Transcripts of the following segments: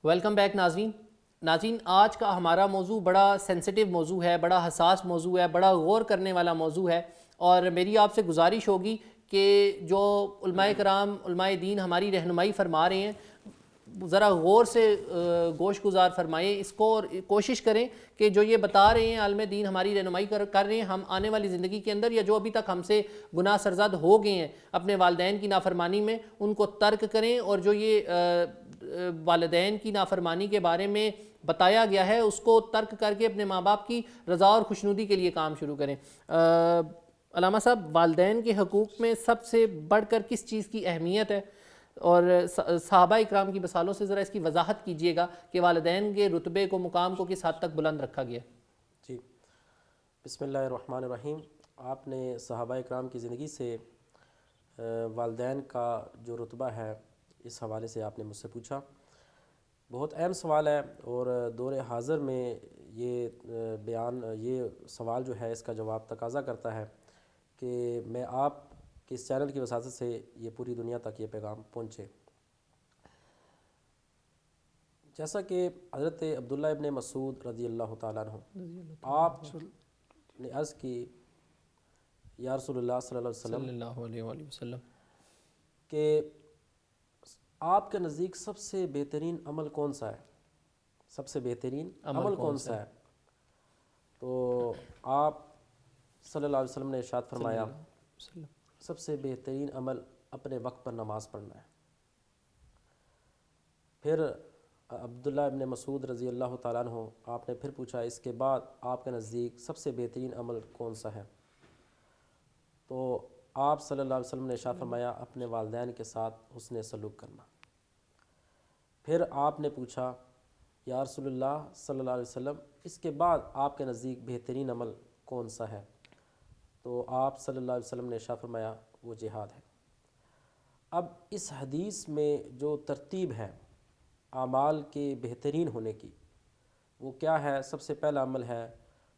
Welcome back ناظرین آج کا ہمارا موضوع بڑا سینسٹیو موضوع ہے، بڑا حساس موضوع ہے، بڑا غور کرنے والا موضوع ہے، اور میری آپ سے گزارش ہوگی کہ جو علماء کرام علماء دین ہماری رہنمائی فرما رہے ہیں ذرا غور سے گوش گزار فرمائیں اس کو، اور کوشش کریں کہ جو یہ بتا رہے ہیں عالم دین ہماری رہنمائی کر رہے ہیں، ہم آنے والی زندگی کے اندر یا جو ابھی تک ہم سے گناہ سرزد ہو گئے ہیں اپنے والدین کی نافرمانی میں، ان کو ترک کریں، اور جو یہ والدین کی نافرمانی کے بارے میں بتایا گیا ہے اس کو ترک کر کے اپنے ماں باپ کی رضا اور خوشنودی کے لیے کام شروع کریں۔ علامہ صاحب، والدین کے حقوق میں سب سے بڑھ کر کس چیز کی اہمیت ہے، اور صحابہ اکرام کی مثالوں سے ذرا اس کی وضاحت کیجئے گا کہ والدین کے رتبے کو، مقام کو کس حد تک بلند رکھا گیا؟ جی، بسم اللہ الرحمن الرحیم۔ آپ نے صحابہ اکرام کی زندگی سے والدین کا جو رتبہ ہے اس حوالے سے آپ نے مجھ سے پوچھا۔ بہت اہم سوال ہے، اور دور حاضر میں یہ سوال جو ہے اس کا جواب تقاضا کرتا ہے کہ میں آپ کے اس چینل کی وساطت سے یہ پوری دنیا تک یہ پیغام پہنچے۔ جیسا کہ حضرت عبداللہ ابن مسعود رضی اللہ تعالیٰ عنہ آپ نے عرض کی یا رسول اللہ صلی اللہ علیہ وسلم کہ آپ کے نزدیک سب سے بہترین عمل کون سا ہے؟ سب سے بہترین عمل کون سا ہے؟ تو آپ صلی اللہ علیہ وسلم نے ارشاد فرمایا سب سے بہترین عمل اپنے وقت پر نماز پڑھنا ہے۔ پھر عبداللہ ابن مسعود رضی اللہ تعالیٰ عنہ آپ نے پھر پوچھا اس کے بعد آپ کے نزدیک سب سے بہترین عمل کون سا ہے؟ تو آپ صلی اللہ علیہ وسلم نے ارشاد فرمایا اپنے والدین کے ساتھ حسن سلوک کرنا۔ پھر آپ نے پوچھا یا رسول اللہ صلی اللہ علیہ وسلم اس کے بعد آپ کے نزدیک بہترین عمل کون سا ہے؟ تو آپ صلی اللہ علیہ وسلم نے ارشاد فرمایا وہ جہاد ہے۔ اب اس حدیث میں جو ترتیب ہے اعمال کے بہترین ہونے کی، وہ کیا ہے؟ سب سے پہلا عمل ہے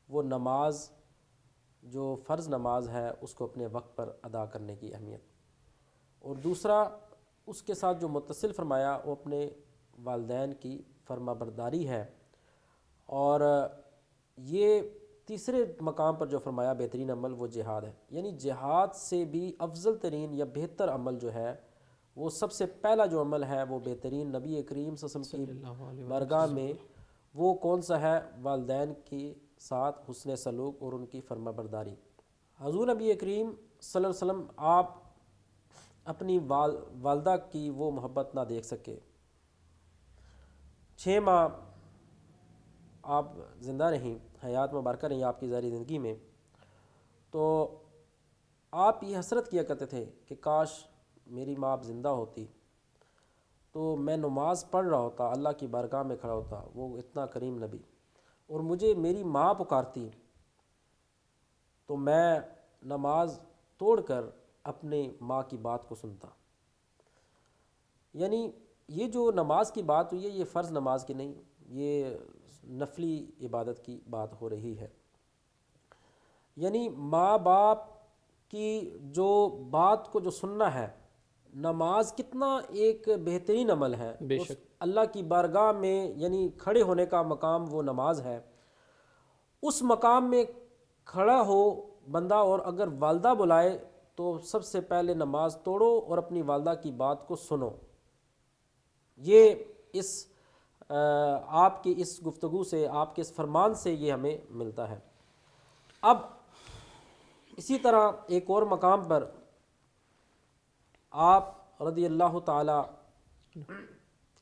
وہ نماز، جو فرض نماز ہے اس کو اپنے وقت پر ادا کرنے کی اہمیت، اور دوسرا اس کے ساتھ جو متصل فرمایا وہ اپنے والدین کی فرما برداری ہے، اور یہ تیسرے مقام پر جو فرمایا بہترین عمل وہ جہاد ہے۔ یعنی جہاد سے بھی افضل ترین یا بہتر عمل جو ہے وہ سب سے پہلا جو عمل ہے وہ بہترین نبی کریم صلی اللہ علیہ وسلم کی بارگاہ میں وہ کون سا ہے؟ والدین کے ساتھ حسن سلوک اور ان کی فرما برداری۔ حضور نبی کریم صلی اللہ علیہ وسلم آپ اپنی والدہ کی وہ محبت نہ دیکھ سکے، 6 ماہ آپ زندہ رہیں، حیات مبارکہ رہیں آپ کی ظاہری زندگی میں، تو آپ یہ حسرت کیا کرتے تھے کہ کاش میری ماں اب زندہ ہوتی تو میں نماز پڑھ رہا ہوتا، اللہ کی بارگاہ میں کھڑا ہوتا، وہ اتنا کریم نبی، اور مجھے میری ماں پکارتی تو میں نماز توڑ کر اپنے ماں کی بات کو سنتا۔ یعنی یہ جو نماز کی بات ہوئی ہے یہ فرض نماز کی نہیں، یہ نفلی عبادت کی بات ہو رہی ہے۔ یعنی ماں باپ کی جو بات کو جو سننا ہے، نماز کتنا ایک بہترین عمل ہے، اللہ کی بارگاہ میں یعنی کھڑے ہونے کا مقام وہ نماز ہے۔ اس مقام میں کھڑا ہو بندہ، اور اگر والدہ بلائے تو سب سے پہلے نماز توڑو اور اپنی والدہ کی بات کو سنو۔ یہ اس آپ کی اس گفتگو سے، آپ کے اس فرمان سے یہ ہمیں ملتا ہے۔ اب اسی طرح ایک اور مقام پر آپ رضی اللہ تعالیٰ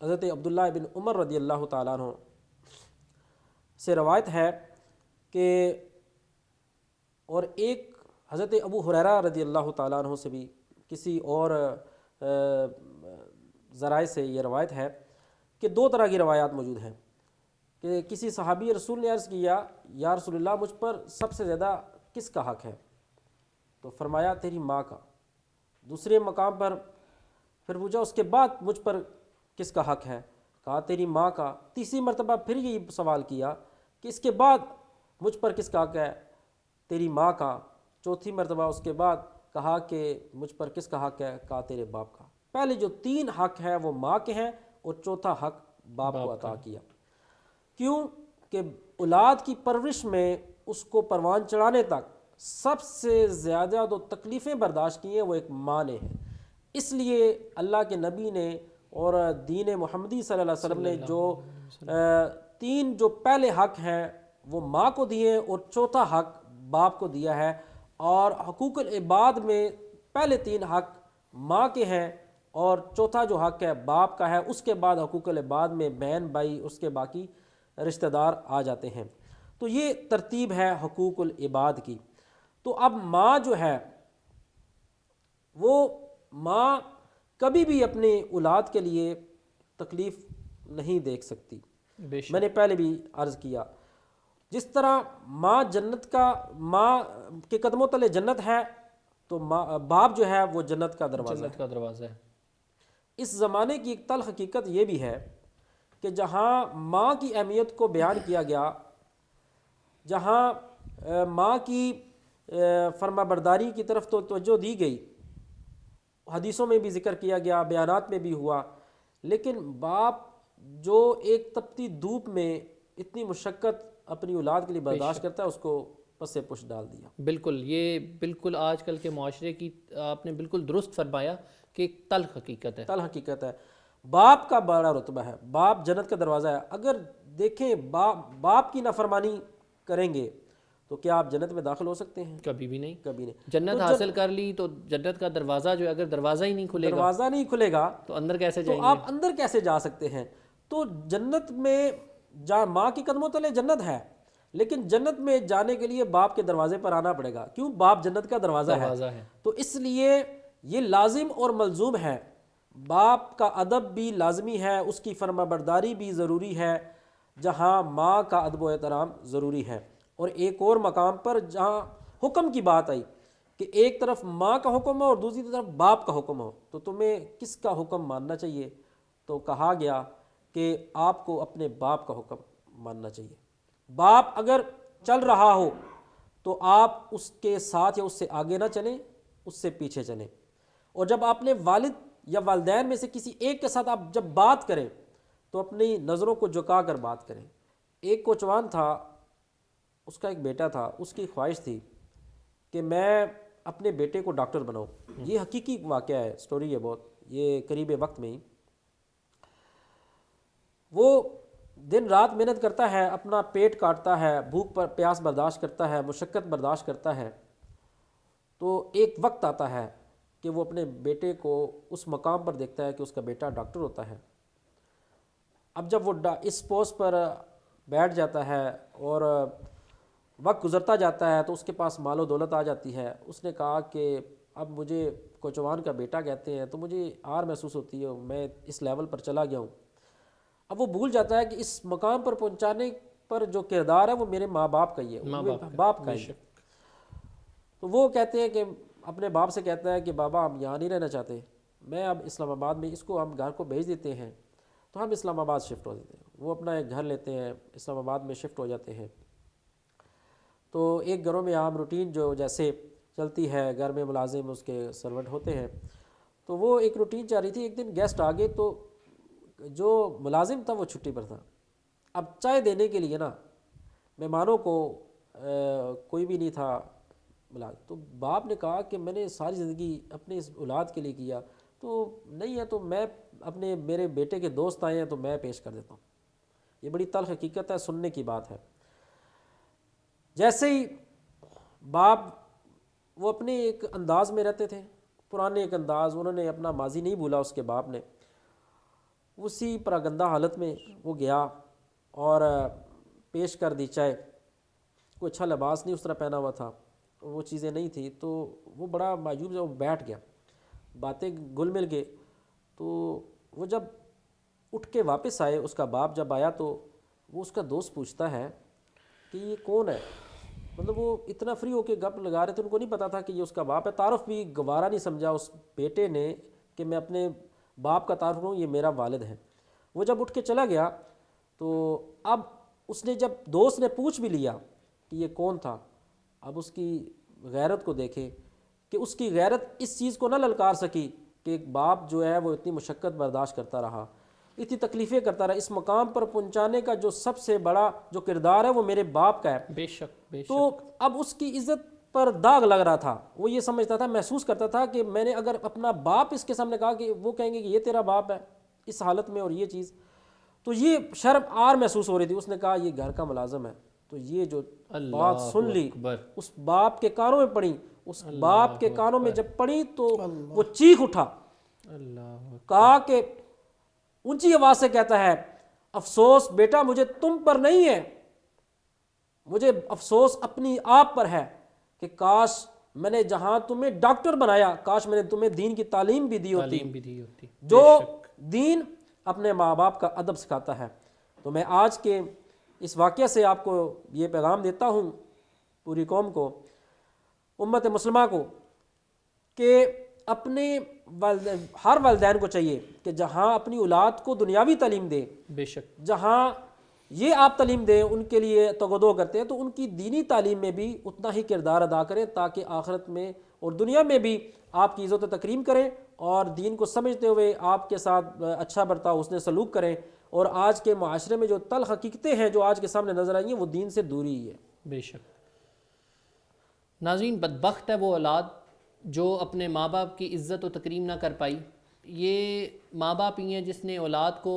حضرت عبداللہ ابن عمر رضی اللہ تعالیٰ عنہ سے روایت ہے کہ، اور ایک حضرت ابو ہریرہ رضی اللہ تعالیٰ عنہ سے بھی کسی اور ذرائع سے یہ روایت ہے کہ 2 طرح کی روایات موجود ہیں کہ کسی صحابی رسول نے عرض کیا یا رسول اللہ مجھ پر سب سے زیادہ کس کا حق ہے؟ تو فرمایا تیری ماں کا۔ دوسرے مقام پر پھر پوچھا اس کے بعد مجھ پر کس کا حق ہے؟ کہا تیری ماں کا۔ تیسری مرتبہ پھر یہ سوال کیا کہ اس کے بعد مجھ پر کس کا حق ہے؟ تیری ماں کا۔ چوتھی مرتبہ اس کے بعد کہا کہ مجھ پر کس کا حق ہے؟ کہا تیرے باپ کا۔ پہلے جو 3 حق ہے وہ ماں کے ہیں، اور چوتھا حق باپ کو عطا کیا. کیوں کہ اولاد کی پرورش میں اس کو پروان چڑھانے تک سب سے زیادہ جو تکلیفیں برداشت کی ہیں وہ ایک ماں نے ہیں. اس لیے اللہ کے نبی نے اور دین محمدی صلی اللہ علیہ وسلم نے جو تین جو پہلے حق ہیں وہ ماں کو دیے اور چوتھا حق باپ کو دیا ہے. اور حقوق العباد میں پہلے تین حق ماں کے ہیں اور چوتھا جو حق ہے باپ کا ہے. اس کے بعد حقوق العباد میں بہن بھائی اس کے باقی رشتہ دار آ جاتے ہیں. تو یہ ترتیب ہے حقوق العباد کی. تو اب ماں جو ہے وہ ماں کبھی بھی اپنے اولاد کے لیے تکلیف نہیں دیکھ سکتی. میں نے پہلے بھی عرض کیا جس طرح ماں جنت کا ماں کے قدموں تلے جنت ہے تو باپ جو ہے وہ جنت کا دروازہ ہے. اس زمانے کی ایک تلخ حقیقت یہ بھی ہے کہ جہاں ماں کی اہمیت کو بیان کیا گیا، جہاں ماں کی فرما برداری کی طرف تو توجہ دی گئی، حدیثوں میں بھی ذکر کیا گیا، بیانات میں بھی ہوا، لیکن باپ جو ایک تپتی دھوپ میں اتنی مشقت اپنی اولاد کے لیے برداشت کرتا ہے اس کو پس پش ڈال دیا. بالکل، یہ بالکل آج کل کے معاشرے کی آپ نے بالکل درست فرمایا کہ ایک تلخ حقیقت ہے. تلخ حقیقت ہے. باپ کا بڑا رتبہ ہے، باپ جنت کا دروازہ ہے. اگر دیکھیں باپ کی نافرمانی کریں گے تو کیا آپ جنت میں داخل ہو سکتے ہیں؟ کبھی بھی نہیں. کبھی نہیں. جنت حاصل کر لی تو جنت کا دروازہ جو اگر دروازہ ہی نہیں کھلے گا تو اندر کیسے جائیں گے؟ تو آپ اندر کیسے جا سکتے ہیں؟ تو جنت میں ماں کی قدموں تلے جنت ہے، لیکن جنت میں جانے کے لیے باپ کے دروازے پر آنا پڑے گا. کیوں؟ باپ جنت کا دروازہ ہے. تو اس لیے یہ لازم اور ملزوم ہے. باپ کا ادب بھی لازمی ہے، اس کی فرما برداری بھی ضروری ہے، جہاں ماں کا ادب و احترام ضروری ہے. اور ایک اور مقام پر جہاں حکم کی بات آئی کہ ایک طرف ماں کا حکم ہو اور دوسری طرف باپ کا حکم ہو، تو تمہیں کس کا حکم ماننا چاہیے؟ تو کہا گیا کہ آپ کو اپنے باپ کا حکم ماننا چاہیے. باپ اگر چل رہا ہو تو آپ اس کے ساتھ یا اس سے آگے نہ چلیں، اس سے پیچھے چلیں. اور جب آپ نے والد یا والدین میں سے کسی ایک کے ساتھ آپ جب بات کریں تو اپنی نظروں کو جھکا کر بات کریں. ایک کوچوان تھا، اس کا ایک بیٹا تھا، اس کی خواہش تھی کہ میں اپنے بیٹے کو ڈاکٹر بناؤں. یہ حقیقی واقعہ ہے، سٹوری ہے بہت، یہ قریب وقت میں ہی. وہ دن رات محنت کرتا ہے، اپنا پیٹ کاٹتا ہے، بھوک پر پیاس برداشت کرتا ہے، مشقت برداشت کرتا ہے. تو ایک وقت آتا ہے کہ وہ اپنے بیٹے کو اس مقام پر دیکھتا ہے کہ اس کا بیٹا ڈاکٹر ہوتا ہے. اب جب وہ اس پوسٹ پر بیٹھ جاتا ہے اور وقت گزرتا جاتا ہے تو اس کے پاس مال و دولت آ جاتی ہے. اس نے کہا کہ اب مجھے کوچوان کا بیٹا کہتے ہیں تو مجھے آر محسوس ہوتی ہے، میں اس لیول پر چلا گیا ہوں. اب وہ بھول جاتا ہے کہ اس مقام پر پہنچانے پر جو کردار ہے وہ میرے ماں باپ کا ہی ہے، باپ کا ہی ہے. تو وہ کہتے ہیں کہ اپنے باپ سے کہتا ہے کہ بابا ہم یہاں نہیں رہنا چاہتے، میں اب اسلام آباد میں اس کو ہم گھر کو بھیج دیتے ہیں. تو ہم اسلام آباد شفٹ ہو جاتے ہیں. وہ اپنا ایک گھر لیتے ہیں، اسلام آباد میں شفٹ ہو جاتے ہیں. تو ایک گھروں میں عام روٹین جو جیسے چلتی ہے، گھر میں ملازم اس کے سرونٹ ہوتے ہیں، تو وہ ایک روٹین چل رہی تھی. ایک دن گیسٹ آ گئے تو جو ملازم تھا وہ چھٹی پر تھا. اب چائے دینے کے لیے نا مہمانوں کو کوئی بھی نہیں تھا. تو باپ نے کہا کہ میں نے ساری زندگی اپنے اس اولاد کے لیے کیا، تو نہیں ہے تو میں اپنے میرے بیٹے کے دوست آئے ہیں تو میں پیش کر دیتا ہوں. یہ بڑی تلخ حقیقت ہے، سننے کی بات ہے. جیسے ہی باپ وہ اپنے ایک انداز میں رہتے تھے، پرانے ایک انداز، انہوں نے اپنا ماضی نہیں بھولا. اس کے باپ نے اسی پراگندہ حالت میں وہ گیا اور پیش کر دی چائے. کوئی اچھا لباس نہیں اس طرح پہنا ہوا تھا، وہ چیزیں نہیں تھی. تو وہ بڑا معجوب جب وہ بیٹھ گیا، باتیں گل مل گئے. تو وہ جب اٹھ کے واپس آئے، اس کا باپ جب آیا تو وہ اس کا دوست پوچھتا ہے کہ یہ کون ہے. مطلب وہ اتنا فری ہو کے گپ لگا رہے تھے، ان کو نہیں پتا تھا کہ یہ اس کا باپ ہے. تعارف بھی گوارا نہیں سمجھا اس بیٹے نے کہ میں اپنے باپ کا تعارف کروں، یہ میرا والد ہے. وہ جب اٹھ کے چلا گیا تو اب اس نے جب دوست نے پوچھ بھی لیا کہ یہ کون تھا، اب اس کی غیرت کو دیکھے کہ اس کی غیرت اس چیز کو نہ للکار سکی کہ ایک باپ جو ہے وہ اتنی مشقت برداشت کرتا رہا. اتنی تکلیفیں کرتا رہا، اس مقام پر پہنچانے کا جو سب سے بڑا جو کردار ہے وہ میرے باپ کا ہے۔ بے شک بے شک۔ تو اب اس کی عزت پر داغ لگ رہا تھا، وہ یہ سمجھتا تھا، محسوس کرتا تھا کہ میں نے اگر اپنا باپ اس کے سامنے کہا کہ وہ کہیں گے کہ یہ تیرا باپ ہے اس حالت میں اور یہ چیز، تو یہ شرم آر محسوس ہو رہی تھی۔ اس نے کہا یہ گھر کا ملازم ہے، تو یہ جو بات سن لی اس باپ کے کانوں میں پڑی، اس باپ کے کانوں میں جب پڑی تو وہ چیخ اٹھا، اللہ کہا کہ اونچی آواز سے کہتا ہے افسوس بیٹا مجھے تم پر نہیں ہے، مجھے افسوس اپنی آپ پر ہے کہ کاش میں نے جہاں تمہیں ڈاکٹر بنایا کاش میں نے تمہیں دین کی تعلیم بھی دی ہوتی، تعلیم بھی دی ہوتی۔ جو دین اپنے ماں باپ کا ادب سکھاتا ہے۔ تو میں آج کے اس واقعہ سے آپ کو یہ پیغام دیتا ہوں، پوری قوم کو، امت مسلمہ کو، کہ اپنے ہر والدین کو چاہیے کہ جہاں اپنی اولاد کو دنیاوی تعلیم دے، بے شک جہاں یہ آپ تعلیم دیں ان کے لیے تگودو کرتے ہیں، تو ان کی دینی تعلیم میں بھی اتنا ہی کردار ادا کریں تاکہ آخرت میں اور دنیا میں بھی آپ کی عزت و تکریم کریں اور دین کو سمجھتے ہوئے آپ کے ساتھ اچھا برتاؤ حسن سلوک کریں۔ اور آج کے معاشرے میں جو تلخ حقیقتیں ہیں جو آج کے سامنے نظر آئی ہیں وہ دین سے دوری ہی ہے۔ بے شک۔ ناظرین، بدبخت ہے وہ اولاد جو اپنے ماں باپ کی عزت و تکریم نہ کر پائی۔ یہ ماں باپ ہی ہیں جس نے اولاد کو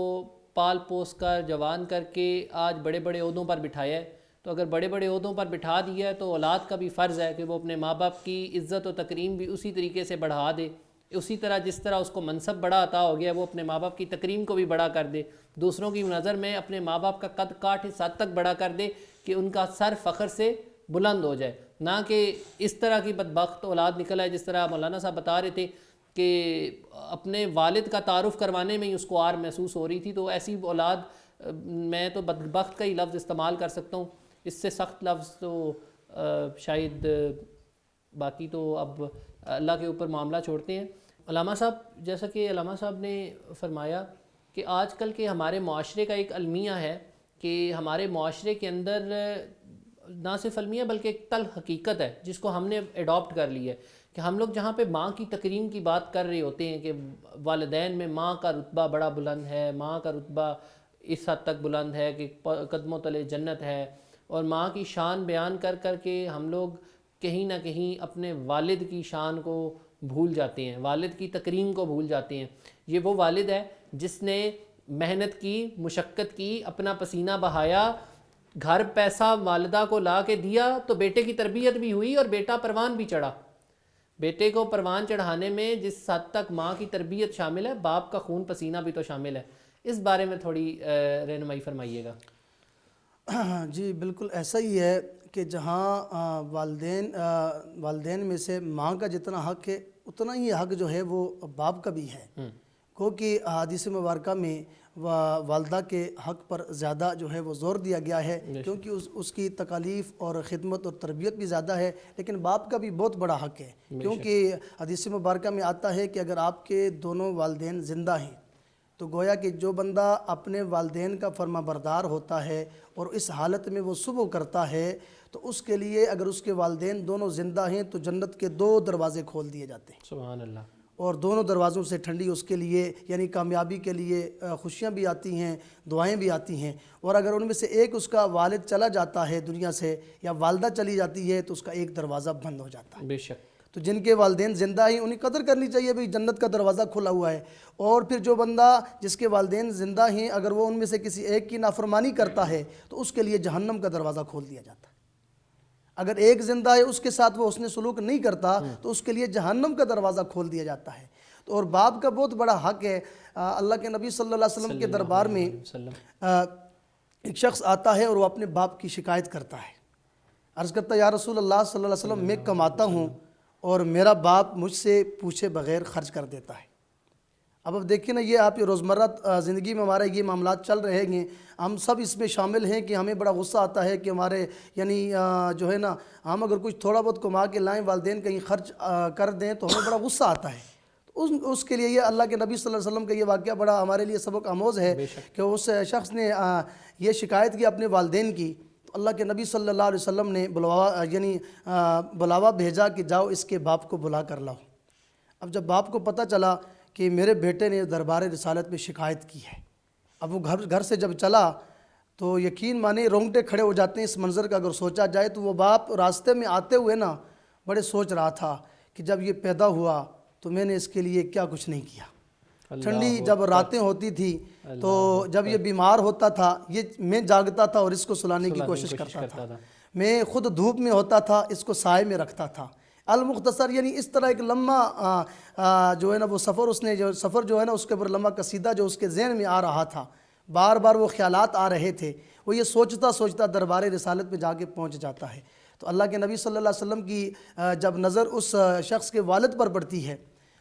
پال پوس کر جوان کر کے آج بڑے بڑے عہدوں پر بٹھایا ہے۔ تو اگر بڑے بڑے عہدوں پر بٹھا دیا ہے تو اولاد کا بھی فرض ہے کہ وہ اپنے ماں باپ کی عزت و تکریم بھی اسی طریقے سے بڑھا دے، اسی طرح جس طرح اس کو منصب بڑا عطا ہو گیا وہ اپنے ماں باپ کی تکریم کو بھی بڑا کر دے، دوسروں کی نظر میں اپنے ماں باپ کا قد کاٹ اس حد تک بڑا کر دے کہ ان کا سر فخر سے بلند ہو جائے، نہ کہ اس طرح کی بدبخت اولاد نکل آئے جس طرح مولانا صاحب بتا رہے تھے کہ اپنے والد کا تعارف کروانے میں ہی اس کو آر محسوس ہو رہی تھی۔ تو ایسی اولاد میں تو بدبخت کا ہی لفظ استعمال کر سکتا ہوں، اس سے سخت لفظ تو شاید باقی تو اب اللہ کے اوپر معاملہ چھوڑتے ہیں۔ علامہ صاحب، جیسا کہ علامہ صاحب نے فرمایا کہ آج کل کے ہمارے معاشرے کا ایک المیہ ہے کہ ہمارے معاشرے کے اندر نہ صرف المیہ بلکہ ایک تلخ حقیقت ہے جس کو ہم نے ایڈاپٹ کر لی ہے کہ ہم لوگ جہاں پہ ماں کی تکریم کی بات کر رہے ہوتے ہیں کہ والدین میں ماں کا رتبہ بڑا بلند ہے، ماں کا رتبہ اس حد تک بلند ہے کہ قدموں تلے جنت ہے، اور ماں کی شان بیان کر کر کے ہم لوگ کہیں نہ کہیں اپنے والد کی شان کو بھول جاتے ہیں، والد کی تکریم کو بھول جاتے ہیں۔ یہ وہ والد ہے جس نے محنت کی، مشقت کی، اپنا پسینہ بہایا، گھر پیسہ والدہ کو لا کے دیا تو بیٹے کی تربیت بھی ہوئی اور بیٹا پروان بھی چڑھا۔ بیٹے کو پروان چڑھانے میں جس حد تک ماں کی تربیت شامل ہے، باپ کا خون پسینہ بھی تو شامل ہے۔ اس بارے میں تھوڑی رہنمائی فرمائیے گا۔ جی بالکل ایسا ہی ہے کہ جہاں والدین میں سے ماں کا جتنا حق ہے اتنا ہی حق جو ہے وہ باپ کا بھی ہے، کیونکہ حدیث مبارکہ میں والدہ کے حق پر زیادہ جو ہے وہ زور دیا گیا ہے، کیونکہ اس کی تکالیف اور خدمت اور تربیت بھی زیادہ ہے، لیکن باپ کا بھی بہت بڑا حق ہے، کیونکہ حدیث مبارکہ میں آتا ہے کہ اگر آپ کے دونوں والدین زندہ ہیں تو گویا کہ جو بندہ اپنے والدین کا فرما بردار ہوتا ہے اور اس حالت میں وہ صبح کرتا ہے تو اس کے لیے اگر اس کے والدین دونوں زندہ ہیں تو جنت کے 2 دروازے کھول دیے جاتے ہیں، سبحان اللہ، اور دونوں دروازوں سے ٹھنڈی اس کے لیے یعنی کامیابی کے لیے خوشیاں بھی آتی ہیں، دعائیں بھی آتی ہیں۔ اور اگر ان میں سے ایک اس کا والد چلا جاتا ہے دنیا سے یا والدہ چلی جاتی ہے تو اس کا ایک دروازہ بند ہو جاتا ہے۔ بے شک۔ تو جن کے والدین زندہ ہیں انہیں قدر کرنی چاہیے بھئی جنت کا دروازہ کھلا ہوا ہے، اور پھر جو بندہ جس کے والدین زندہ ہیں اگر وہ ان میں سے کسی ایک کی نافرمانی کرتا ہے تو اس کے لیے جہنم کا دروازہ کھول دیا جاتا ہے۔ اگر ایک زندہ ہے اس کے ساتھ وہ حسن سلوک نہیں کرتا تو اس کے لیے جہنم کا دروازہ کھول دیا جاتا ہے۔ تو اور باپ کا بہت بڑا حق ہے۔ اللہ کے نبی صلی اللہ علیہ وسلم کے دربار میں ایک شخص آتا ہے اور وہ اپنے باپ کی شکایت کرتا ہے، عرض کرتا ہے یا رسول اللہ صلی اللہ علیہ وسلم میں کماتا ہوں اور میرا باپ مجھ سے پوچھے بغیر خرچ کر دیتا ہے۔ اب دیکھیں نا، یہ آپ روزمرہ زندگی میں ہمارے یہ معاملات چل رہے ہیں، ہم سب اس میں شامل ہیں کہ ہمیں بڑا غصہ آتا ہے کہ ہمارے یعنی جو ہے نا ہم اگر کچھ تھوڑا بہت کما کے لائیں والدین کہیں خرچ کر دیں تو ہمیں بڑا غصہ آتا ہے۔ اس کے لیے یہ اللہ کے نبی صلی اللہ علیہ وسلم کا یہ واقعہ بڑا ہمارے لیے سبق آموز ہے کہ اس شخص نے یہ شکایت کی اپنے والدین کی، تو اللہ کے نبی صلی اللہ علیہ وسلم نے بلاوا بھیجا کہ جاؤ اس کے باپ کو بلا کر لاؤ۔ اب جب باپ کو پتہ چلا کہ میرے بیٹے نے دربار رسالت میں شکایت کی ہے اب وہ گھر سے جب چلا تو یقین مانے رونگٹے کھڑے ہو جاتے ہیں اس منظر کا اگر سوچا جائے. تو وہ باپ راستے میں آتے ہوئے نا بڑے سوچ رہا تھا کہ جب یہ پیدا ہوا تو میں نے اس کے لیے کیا کچھ نہیں کیا. ٹھنڈی جب راتیں ہوتی تھی تو جب یہ بیمار ہوتا تھا یہ میں جاگتا تھا اور اس کو سلانے کی کوشش کرتا تھا. میں خود دھوپ میں ہوتا تھا اس کو سائے میں رکھتا تھا. المختصر یعنی اس طرح ایک لمحہ جو ہے نا وہ سفر جو ہے نا اس کے اوپر لمحہ قصیدہ جو اس کے ذہن میں آ رہا تھا. بار بار وہ خیالات آ رہے تھے. وہ یہ سوچتا دربار رسالت میں جا کے پہنچ جاتا ہے. تو اللہ کے نبی صلی اللہ علیہ وسلم کی جب نظر اس شخص کے والد پر پڑتی ہے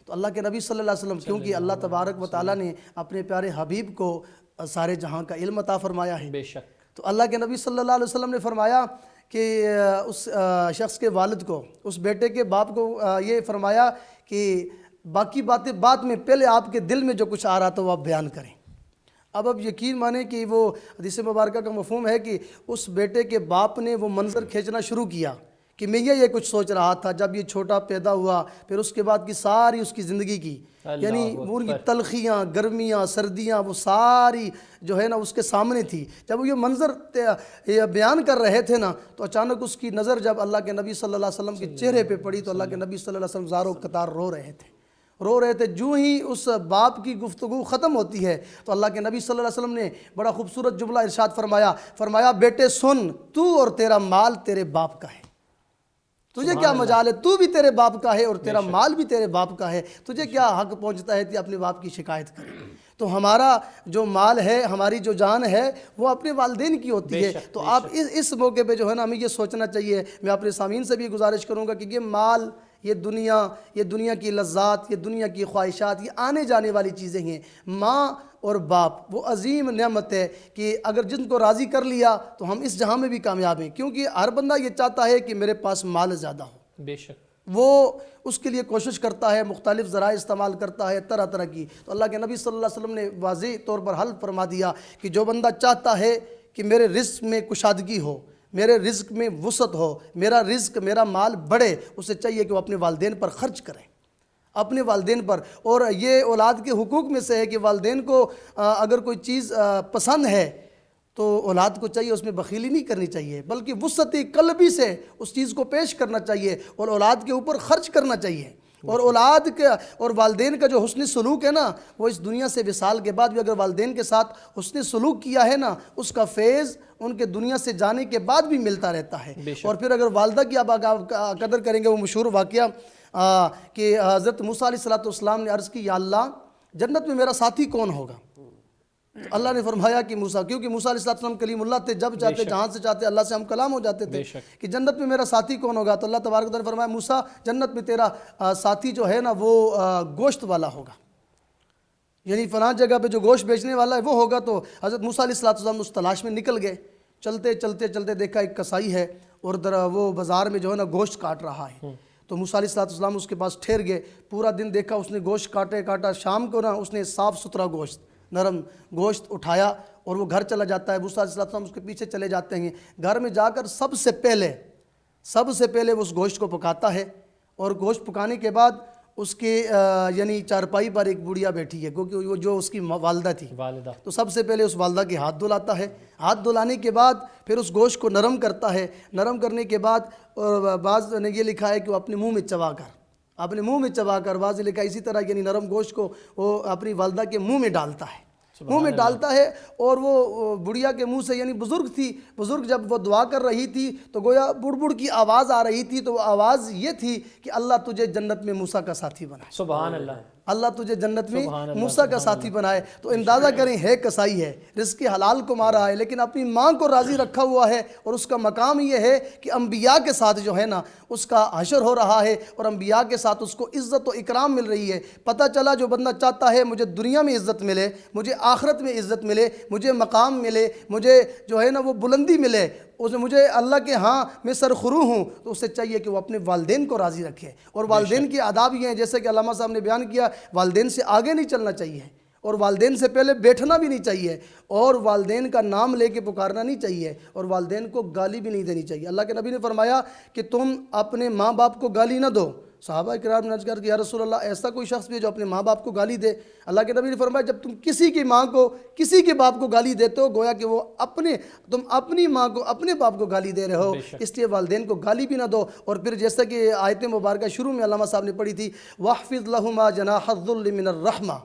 تو اللہ کے نبی صلی اللہ علیہ وسلم کیونکہ اللہ تبارک و تعالیٰ نے اپنے پیارے حبیب کو سارے جہاں کا علم عطا فرمایا ہے. بے شک. تو اللہ کے نبی صلی اللہ علیہ وسلم نے فرمایا کہ اس شخص کے والد کو اس بیٹے کے باپ کو یہ فرمایا کہ باقی باتیں بعد میں پہلے آپ کے دل میں جو کچھ آ رہا تھا وہ آپ بیان کریں. اب یقین مانیں کہ وہ حدیث مبارکہ کا مفہوم ہے کہ اس بیٹے کے باپ نے وہ منظر کھینچنا شروع کیا کہ میں یہ کچھ سوچ رہا تھا جب یہ چھوٹا پیدا ہوا. پھر اس کے بعد کی ساری اس کی زندگی کی یعنی وہ ان کی تلخیاں گرمیاں سردیاں وہ ساری جو ہے نا اس کے سامنے تھی. جب وہ یہ منظر بیان کر رہے تھے نا تو اچانک اس کی نظر جب اللہ کے نبی صلی اللہ علیہ وسلم کے چہرے پہ پڑی تو اللہ کے نبی صلی اللہ علیہ وسلم زاروں قطار رو رہے تھے. جو ہی اس باپ کی گفتگو ختم ہوتی ہے تو اللہ کے نبی صلی اللہ علیہ وسلم نے بڑا خوبصورت جملہ ارشاد فرمایا بیٹے سن تو اور تیرا مال تیرے باپ کا ہے. تجھے کیا مجال ہے, تو بھی تیرے باپ کا ہے اور تیرا مال بھی تیرے باپ کا ہے. تجھے کیا حق پہنچتا ہے کہ اپنے باپ کی شکایت کرے. تو ہمارا جو مال ہے ہماری جو جان ہے وہ اپنے والدین کی ہوتی ہے. تو آپ اس موقع پہ جو ہے نا ہمیں یہ سوچنا چاہیے. میں اپنے سامعین سے بھی گزارش کروں گا کہ یہ مال یہ دنیا کی لذات یہ دنیا کی خواہشات یہ آنے جانے والی چیزیں ہیں. ماں اور باپ وہ عظیم نعمت ہے کہ اگر جن کو راضی کر لیا تو ہم اس جہاں میں بھی کامیاب ہیں. کیونکہ ہر بندہ یہ چاہتا ہے کہ میرے پاس مال زیادہ ہو. بے شک. وہ اس کے لیے کوشش کرتا ہے مختلف ذرائع استعمال کرتا ہے طرح کی. تو اللہ کے نبی صلی اللہ علیہ وسلم نے واضح طور پر حل فرما دیا کہ جو بندہ چاہتا ہے کہ میرے رزق میں کشادگی ہو میرے رزق میں وسعت ہو میرا رزق میرا مال بڑھے اسے چاہیے کہ وہ اپنے والدین پر خرچ کرے اپنے والدین پر. اور یہ اولاد کے حقوق میں سے ہے کہ والدین کو اگر کوئی چیز پسند ہے تو اولاد کو چاہیے اس میں بخیلی نہیں کرنی چاہیے بلکہ وسعت قلبی سے اس چیز کو پیش کرنا چاہیے اور اولاد کے اوپر خرچ کرنا چاہیے. اور اولاد کا اور والدین کا جو حسن سلوک ہے نا وہ اس دنیا سے وصال کے بعد بھی اگر والدین کے ساتھ حسن سلوک کیا ہے نا اس کا فیض ان کے دنیا سے جانے کے بعد بھی ملتا رہتا ہے. اور پھر اگر والدہ کی آپ قدر کریں گے وہ مشہور واقعہ کہ حضرت موسیٰ علیہ السلام نے عرض کی یا اللہ جنت میں میرا ساتھی کون ہوگا. تو اللہ نے فرمایا کہ موسیٰ کیونکہ موسیٰ علیہ السلام کلیم اللہ تھے جب چاہتے جہاں سے چاہتے اللہ سے ہم کلام ہو جاتے تھے کہ جنت میں میرا ساتھی کون ہوگا. تو اللہ تبارک و تعالیٰ نے فرمایا موسیٰ جنت میں تیرا ساتھی جو ہے نا وہ گوشت والا ہوگا یعنی فلاں جگہ پہ جو گوشت بیچنے والا ہے وہ ہوگا. تو حضرت موسیٰ علیہ السلام اس تلاش میں نکل گئے. چلتے دیکھا ایک کسائی ہے اور وہ بازار میں جو ہے نا گوشت کاٹ رہا ہے. تو موسیٰ علیہ السلام اس کے پاس ٹھہر گئے. پورا دن دیکھا اس نے گوشت کاٹا. شام کو نا اس نے صاف ستھرا گوشت نرم گوشت اٹھایا اور وہ گھر چلا جاتا ہے. موسیٰ علیہ السلام اس کے پیچھے چلے جاتے ہیں. گھر میں جا کر سب سے پہلے وہ اس گوشت کو پکاتا ہے اور گوشت پکانے کے بعد اس کے یعنی چارپائی پر ایک بڑھیا بیٹھی ہے کیونکہ وہ جو اس کی والدہ تھی تو سب سے پہلے اس والدہ کے ہاتھ دھلاتا ہے. ہاتھ دھلانے کے بعد پھر اس گوشت کو نرم کرتا ہے. نرم کرنے کے بعد بعض نے یہ لکھا ہے کہ وہ اپنے منہ میں چبا کر بعض نے لکھا ہے اسی طرح یعنی نرم گوشت کو وہ اپنی والدہ کے منہ میں ڈالتا ہے اور وہ بڑھیا کے منہ سے یعنی بزرگ جب وہ دعا کر رہی تھی تو گویا بڑ کی آواز آ رہی تھی. تو وہ آواز یہ تھی کہ اللہ تجھے جنت میں موسیٰ کا ساتھی بنائے. سبحان اللہ. اللہ تجھے جنت میں موسیٰ کا ساتھی بنائے. تو اندازہ کریں ہے کسائی ہے رزق حلال کو مارا ہے لیکن اپنی ماں کو راضی رکھا ہوا ہے اور اس کا مقام یہ ہے کہ انبیاء کے ساتھ جو ہے نا اس کا حشر ہو رہا ہے اور انبیاء کے ساتھ اس کو عزت و اکرام مل رہی ہے. پتہ چلا جو بندہ چاہتا ہے مجھے دنیا میں عزت ملے مجھے آخرت میں عزت ملے مجھے مقام ملے مجھے جو ہے نا وہ بلندی ملے مجھے اللہ کے ہاں میں سرخرو ہوں تو اسے چاہیے کہ وہ اپنے والدین کو راضی رکھے. اور والدین کے آداب یہ ہیں جیسے کہ علامہ صاحب نے بیان کیا والدین سے آگے نہیں چلنا چاہیے اور والدین سے پہلے بیٹھنا بھی نہیں چاہیے اور والدین کا نام لے کے پکارنا نہیں چاہیے اور والدین کو گالی بھی نہیں دینی چاہیے. اللہ کے نبی نے فرمایا کہ تم اپنے ماں باپ کو گالی نہ دو صحابہ کرام نے عرض کیا کہ یا رسول اللہ ایسا کوئی شخص بھی ہے جو اپنے ماں باپ کو گالی دے؟ اللہ کے نبی نے فرمایا جب تم کسی کی ماں کو کسی کے باپ کو گالی دیتے ہو گویا کہ وہ تم اپنی ماں کو اپنے باپ کو گالی دے رہے ہو، اس لیے والدین کو گالی بھی نہ دو۔ اور پھر جیسا کہ آیت مبارکہ شروع میں علامہ صاحب نے پڑھی تھی وَاحْفِظْ لَهُمَا جَنَاحَ الذُّلِّ مِنَ الرَّحْمَةِ،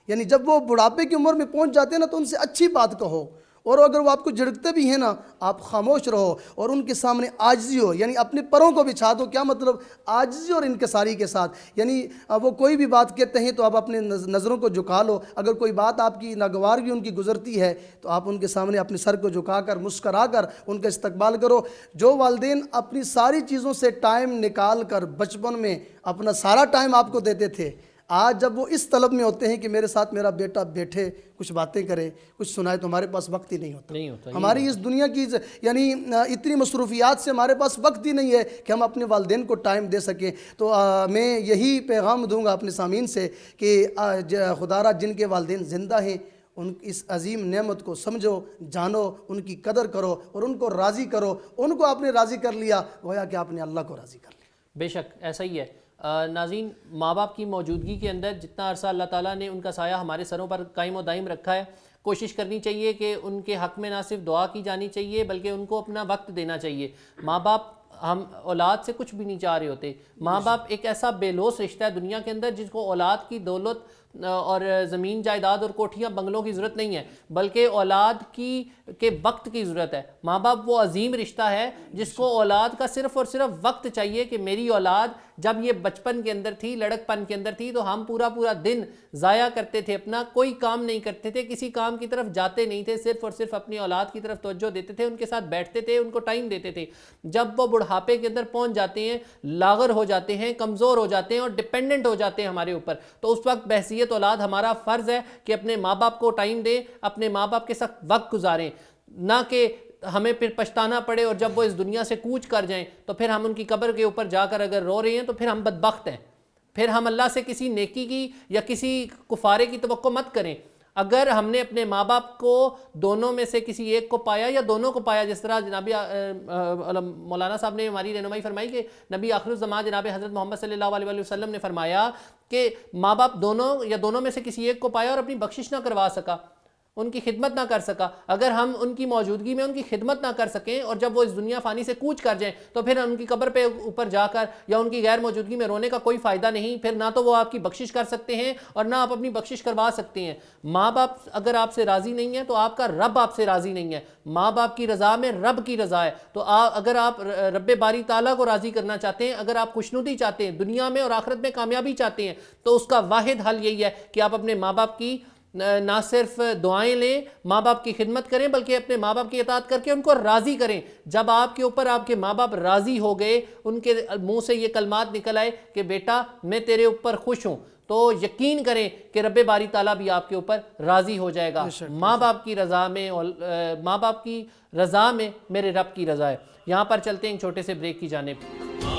یعنی جب وہ بڑھاپے کی عمر میں پہنچ جاتے ہیں نا تو ان سے اچھی بات کہو، اور اگر وہ آپ کو جھڑکتے بھی ہیں نا آپ خاموش رہو اور ان کے سامنے عاجزی ہو، یعنی اپنے پروں کو بچھا دو۔ کیا مطلب؟ عاجزی اور انکساری کے ساتھ، یعنی وہ کوئی بھی بات کہتے ہیں تو آپ اپنے نظروں کو جھکا لو، اگر کوئی بات آپ کی ناگوار بھی ان کی گزرتی ہے تو آپ ان کے سامنے اپنے سر کو جھکا کر مسکرا کر ان کا استقبال کرو۔ جو والدین اپنی ساری چیزوں سے ٹائم نکال کر بچپن میں اپنا سارا ٹائم آپ کو دیتے تھے، آج جب وہ اس طلب میں ہوتے ہیں کہ میرے ساتھ میرا بیٹا بیٹھے کچھ باتیں کرے کچھ سنائے تو ہمارے پاس وقت ہی نہیں ہوتا۔ ہماری اس دنیا کی یعنی اتنی مصروفیات سے ہمارے پاس وقت ہی نہیں ہے کہ ہم اپنے والدین کو ٹائم دے سکیں۔ تو میں یہی پیغام دوں گا اپنے سامعین سے کہ خدا را جن کے والدین زندہ ہیں ان اس عظیم نعمت کو سمجھو، جانو، ان کی قدر کرو اور ان کو راضی کرو۔ ان کو آپ نے راضی کر لیا گویا کہ آپ نے اللہ کو راضی کر لیا۔ بے شک ایسا ہی ہے۔ ناظرین، ماں باپ کی موجودگی کے اندر جتنا عرصہ اللہ تعالیٰ نے ان کا سایہ ہمارے سروں پر قائم و دائم رکھا ہے، کوشش کرنی چاہیے کہ ان کے حق میں نہ صرف دعا کی جانی چاہیے بلکہ ان کو اپنا وقت دینا چاہیے۔ ماں باپ ہم اولاد سے کچھ بھی نہیں چاہ رہے ہوتے۔ ماں باپ ایک ایسا بے لوث رشتہ ہے دنیا کے اندر جس کو اولاد کی دولت اور زمین جائیداد اور کوٹھیاں بنگلوں کی ضرورت نہیں ہے بلکہ اولاد کے وقت کی ضرورت ہے۔ ماں باپ وہ عظیم رشتہ ہے جس کو اولاد کا صرف اور صرف وقت چاہیے کہ میری اولاد جب یہ بچپن کے اندر تھی، لڑک پن کے اندر تھی تو ہم پورا دن ضائع کرتے تھے، اپنا کوئی کام نہیں کرتے تھے، کسی کام کی طرف جاتے نہیں تھے، صرف اور صرف اپنی اولاد کی طرف توجہ دیتے تھے، ان کے ساتھ بیٹھتے تھے، ان کو ٹائم دیتے تھے۔ جب وہ بڑھاپے کے اندر پہنچ جاتے ہیں، لاغر ہو جاتے ہیں، کمزور ہو جاتے ہیں اور ڈپینڈنٹ ہو جاتے ہیں ہمارے اوپر، تو اس وقت بحیثیت اولاد ہمارا فرض ہے کہ اپنے ماں باپ کو ٹائم دیں، اپنے ماں باپ کے ساتھ وقت گزاریں، نہ کہ ہمیں پھر پچھتانا پڑے اور جب وہ اس دنیا سے کوچ کر جائیں تو پھر ہم ان کی قبر کے اوپر جا کر اگر رو رہے ہیں تو پھر ہم بدبخت ہیں، پھر ہم اللہ سے کسی نیکی کی یا کسی کفارے کی توقع مت کریں۔ اگر ہم نے اپنے ماں باپ کو دونوں میں سے کسی ایک کو پایا یا دونوں کو پایا، جس طرح جناب مولانا صاحب نے ہماری رہنمائی فرمائی کہ نبی آخر الزمان جناب حضرت محمد صلی اللہ علیہ وسلم نے فرمایا کہ ماں باپ دونوں میں سے کسی ایک کو پایا اور اپنی بخشش نہ کروا سکا، ان کی خدمت نہ کر سکا، اگر ہم ان کی موجودگی میں ان کی خدمت نہ کر سکیں اور جب وہ اس دنیا فانی سے کوچ کر جائیں تو پھر ان کی قبر پہ اوپر جا کر یا ان کی غیر موجودگی میں رونے کا کوئی فائدہ نہیں، پھر نہ تو وہ آپ کی بخشش کر سکتے ہیں اور نہ آپ اپنی بخشش کروا سکتے ہیں۔ ماں باپ اگر آپ سے راضی نہیں ہے تو آپ کا رب آپ سے راضی نہیں ہے، ماں باپ کی رضا میں رب کی رضا ہے۔ تو اگر آپ رب باری تعالیٰ کو راضی کرنا چاہتے ہیں، اگر آپ خوشنودی چاہتے ہیں، دنیا میں اور آخرت میں کامیابی چاہتے ہیں، تو اس کا واحد حل یہی ہے کہ آپ اپنے ماں باپ کی نہ صرف دعائیں لیں، ماں باپ کی خدمت کریں بلکہ اپنے ماں باپ کی اطاعت کر کے ان کو راضی کریں۔ جب آپ کے اوپر آپ کے ماں باپ راضی ہو گئے، ان کے منہ سے یہ کلمات نکل آئے کہ بیٹا میں تیرے اوپر خوش ہوں، تو یقین کریں کہ رب باری تعالیٰ بھی آپ کے اوپر راضی ہو جائے گا۔ ماں باپ کی رضا میں میرے رب کی رضا ہے۔ یہاں پر چلتے ہیں ایک چھوٹے سے بریک کی جانب۔